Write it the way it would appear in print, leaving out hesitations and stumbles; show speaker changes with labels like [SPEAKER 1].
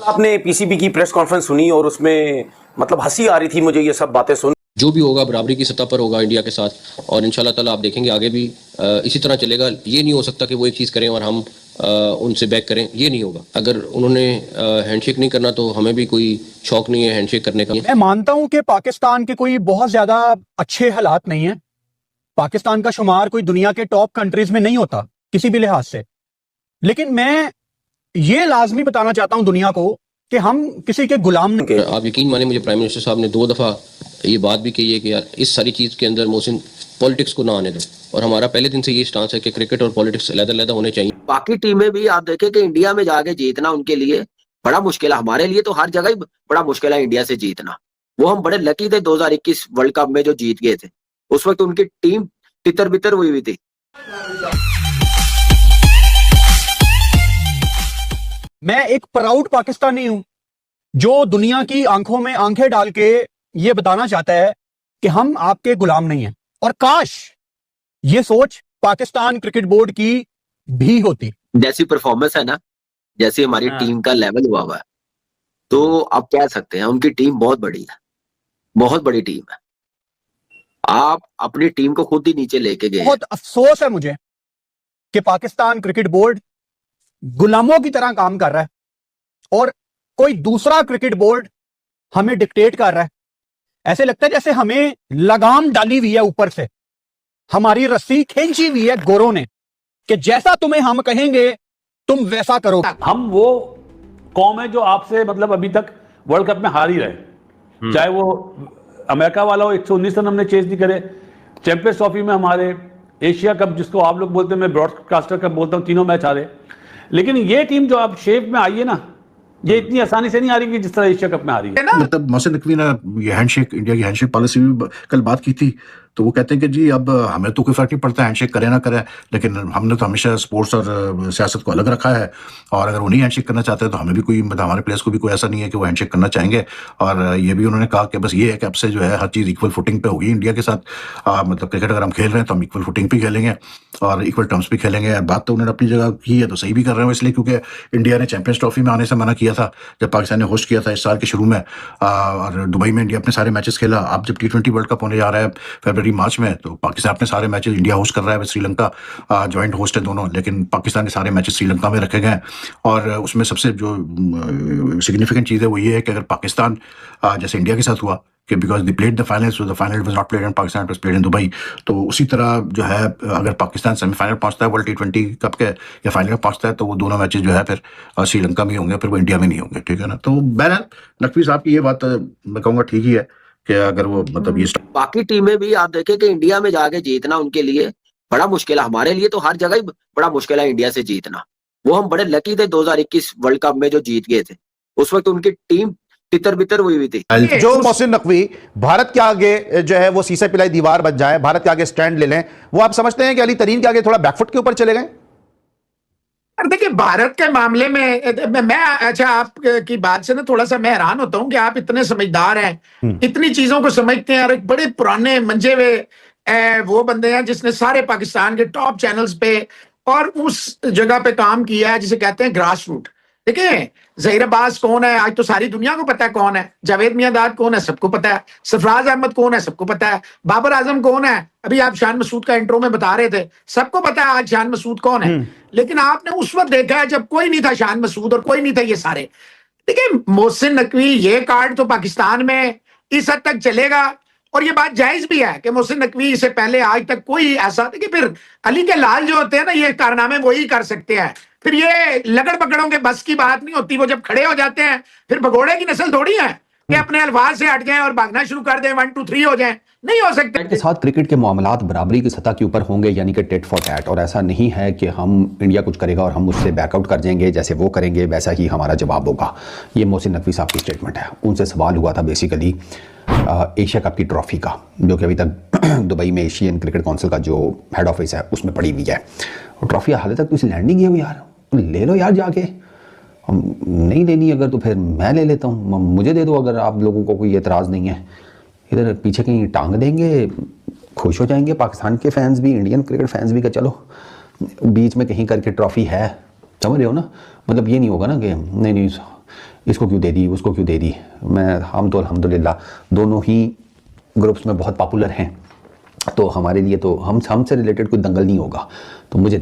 [SPEAKER 1] आपने पीसीबी की press conference सुनी और उसमें मतलब हंसी आ रही थी मुझे ये सब बातें सुन।
[SPEAKER 2] जो भी होगा बराबरी की सतह पर होगा इंडिया के साथ, और इंशाल्लाह ताला आप देखेंगे आगे भी इसी तरह चलेगा। ये नहीं हो सकता कि वो एक चीज़ करें और हम उनसे बैक करें, ये नहीं होगा। अगर उन्होंने हैंडशेक नहीं करना तो हमें भी कोई शौक नहीं है हैंडशेक करने का।
[SPEAKER 3] मैं मानता हूं कि पाकिस्तान के कोई बहुत ज्यादा अच्छे हालात नहीं है। पाकिस्तान का शुमार कोई दुनिया के टॉप कंट्रीज में नहीं होता किसी भी लिहाज से, लेकिन मैं ये लाजमी बताना चाहता हूं दुनिया को कि हम किसी के गुलाम नहीं।
[SPEAKER 2] आप यकीन माने मुझे प्राइम मिनिस्टर साहब ने 2 दफ़ा ये बात भी कही है कि यार इस सारी चीज़ के अंदर मोहसिन पॉलिटिक्स को ना आने दो, और हमारा पहले दिन से ये स्टांस है कि क्रिकेट और पॉलिटिक्स अलग-अलग होने चाहिए।
[SPEAKER 4] बाकी टीमें भी आप देखें कि इंडिया में जाके जीतना उनके लिए बड़ा मुश्किल है। हमारे लिए तो हर जगह ही बड़ा मुश्किल है इंडिया से जीतना। वो हम बड़े लकी थे 2021 वर्ल्ड कप में जो जीत गए थे। उस वक्त उनकी टीम तितर बितर हुई थी।
[SPEAKER 3] मैं एक प्राउड पाकिस्तानी हूं जो दुनिया की आंखों में आंखें डाल के ये बताना चाहता है कि हम आपके गुलाम नहीं हैं। और काश ये सोच पाकिस्तान क्रिकेट बोर्ड की भी होती।
[SPEAKER 4] जैसी परफॉर्मेंस है ना, जैसी हमारी टीम का लेवल हुआ है, तो आप कह सकते हैं उनकी टीम बहुत बड़ी है, बहुत बड़ी टीम है। आप अपनी टीम को खुद ही नीचे लेके गए।
[SPEAKER 3] बहुत अफसोस है मुझे कि पाकिस्तान क्रिकेट बोर्ड गुलामों की तरह काम कर रहा है और कोई दूसरा क्रिकेट बोर्ड हमें डिक्टेट कर रहा है। ऐसे लगता है जैसे हमें लगाम डाली हुई है ऊपर से, हमारी रस्सी खींची हुई है गोरों ने कि जैसा तुम्हें हम कहेंगे तुम वैसा करो।
[SPEAKER 5] हम वो कौम है जो आपसे मतलब अभी तक वर्ल्ड कप में हार ही रहे, चाहे वो अमेरिका वाला हो। 119 रन हमने चेज नहीं करे। चैंपियंस ट्रॉफी में हमारे एशिया कप जिसको आप लोग बोलते हैं, मैं ब्रॉडकास्टर कप बोलता हूं, तीनों मैच हारे। लेकिन ये टीम जो आप शेप में आई है ना, ये इतनी आसानी से नहीं आ रही जिस तरह एशिया कप में आ रही है।
[SPEAKER 6] मतलब मोहसिन नकवी ने ये हैंडशेक, इंडिया की हैंडशेक पॉलिसी भी कल बात की थी, तो वो कहते हैं कि जी अब हमें तो कोई फर्क नहीं पड़ता हैंडशेक करे ना करे, लेकिन हमने तो हमेशा स्पोर्ट्स और सियासत को अलग रखा है, और अगर वो नहीं हैंडशेक करना चाहते हैं तो हमें भी कोई, मतलब हमारे प्लेयर्स को भी कोई ऐसा नहीं है कि वो हैंडशेक करना चाहेंगे। और ये भी उन्होंने कहा कि बस ये एक ऐप से जो है हर चीज़ इक्वल फुटिंग पे होगी इंडिया के साथ। मतलब क्रिकेट अगर हम खेल रहे हैं तो हम इक्वल फुटिंग पे खेलेंगे और इक्वल टर्म्स पे खेलेंगे। बात तो उन्होंने अपनी जगह की है, तो सही भी कर रहे हो इसलिए क्योंकि इंडिया ने चैंपियंस ट्रॉफी में आने से मना किया था जब पाकिस्तान ने होस्ट किया था इस साल के शुरू में, और दुबई में इंडिया अपने सारे मैचेस खेला। अब जब T20 वर्ल्ड कप होने जा रहा है फरवरी मार्च में, तो पाकिस्तान अपने सारे मैचेस, इंडिया होस्ट कर रहा है, श्रीलंका जॉइंट होस्ट है दोनों, लेकिन पाकिस्तान के सारे मैचेस श्रीलंका में रखे गए। और उसमें सबसे जो सिग्निफिकेंट चीज़ है वो ये है कि अगर पाकिस्तान जैसे इंडिया के साथ हुआ कि because they played the final, so the final was not played in Pakistan, it was played in Dubai, तो उसी तरह जो है अगर पाकिस्तान सेमीफाइनल पहुंचता है वर्ल्ड T20 कप के या फाइनल में पहुंचता है, तो वो दोनों मैचेस जो है फिर श्रीलंका में होंगे, फिर वो इंडिया में नहीं होंगे। ठीक है ना। तो बहरहाल नकवी साहब की ये बात मैं कहूँगा ठीक ही है कि अगर वो मतलब ये
[SPEAKER 4] बाकी टीमें भी आप देखें कि इंडिया में जाके जीतना उनके लिए बड़ा मुश्किल है। हमारे लिए तो हर जगह ही बड़ा मुश्किल है इंडिया से जीतना। वो हम बड़े लकी थे 2021 वर्ल्ड कप में जो जीत गए थे। उस वक्त उनकी टीम तितर बितर हुई थी।
[SPEAKER 7] जो मोहसिन नकवी भारत के आगे जो है वो सीसे पिलाई दीवार बन जाए, भारत के आगे स्टैंड ले लें, वो आप समझते हैं कि अली तरीन के आगे थोड़ा बैकफुट के ऊपर चले गए?
[SPEAKER 8] देखिए भारत के मामले में मैं अच्छा आपकी बात से ना थोड़ा सा मैं हैरान होता हूं कि आप इतने समझदार हैं, इतनी चीजों को समझते हैं, और एक बड़े पुराने मंजे हुए वो बंदे हैं जिसने सारे पाकिस्तान के टॉप चैनल्स पे और उस जगह पे काम किया है जिसे कहते हैं ग्रास रूट। देखिए ज़हीर अब्बास कौन है, आज तो सारी दुनिया को पता है कौन है। जावेद मियांदाद कौन है, सबको पता है। सरफराज अहमद कौन है, सबको पता है। बाबर आजम कौन है, अभी आप शान मसूद का इंट्रो में बता रहे थे, सबको पता है आज शान मसूद कौन है। लेकिन आपने उस वक्त देखा है जब कोई नहीं था शान मसूद और कोई नहीं था ये सारे। देखिए मोहसिन नकवी ये कार्ड तो पाकिस्तान में इस हद तक चलेगा, और ये बात जायज भी है कि मोहसिन नकवी से पहले आज तक कोई ऐसा, देखिए फिर अली के लाल जो होते हैं ना, ये कारनामे वही कर सकते हैं। फिर ये लगड़ पकड़ों के बस की बात नहीं होती। वो जब खड़े हो जाते हैं फिर भगोड़े की नस्ल थोड़ी है कि अपने अल्फाज से हट जाएं और भागना शुरू कर दें, 1 2 3 हो जाएं, नहीं हो सकते।
[SPEAKER 9] के साथ क्रिकेट के मामलात बराबरी की सतह के ऊपर होंगे, यानी कि टेट फॉर टैट, और ऐसा नहीं है कि हम इंडिया कुछ करेगा और हम उससे बैकआउट कर जाएंगे, जैसे वो करेंगे वैसा ही हमारा जवाब होगा। ये मोहसिन नकवी साहब की स्टेटमेंट है। उनसे सवाल हुआ था बेसिकली एशिया कप की ट्रॉफी का, जो कि अभी तक दुबई में एशियन क्रिकेट काउंसिल का जो हेड ऑफिस है उसमें पड़ी हुई है। और ट्रॉफी हाल तक तो इसे लैंड नहीं किया हुआ यार, ले लो यार जाके। नहीं लेनी अगर तो फिर मैं ले लेता हूँ, मुझे दे दो अगर आप लोगों को कोई एतराज़ नहीं है। इधर पीछे कहीं टांग देंगे, खुश हो जाएंगे पाकिस्तान के फैंस भी, इंडियन क्रिकेट फैंस भी, कि चलो बीच में कहीं करके ट्रॉफी है, समझ रहे हो ना। मतलब ये नहीं होगा ना कि नहीं इसको क्यों दे दी, उसको क्यों दे दी। हम तो अल्हम्दुलिल्लाह दोनों ही ग्रुप्स में बहुत पॉपुलर हैं, तो हमारे लिए तो हमसे रिलेटेड कोई दंगल नहीं होगा। तो मुझे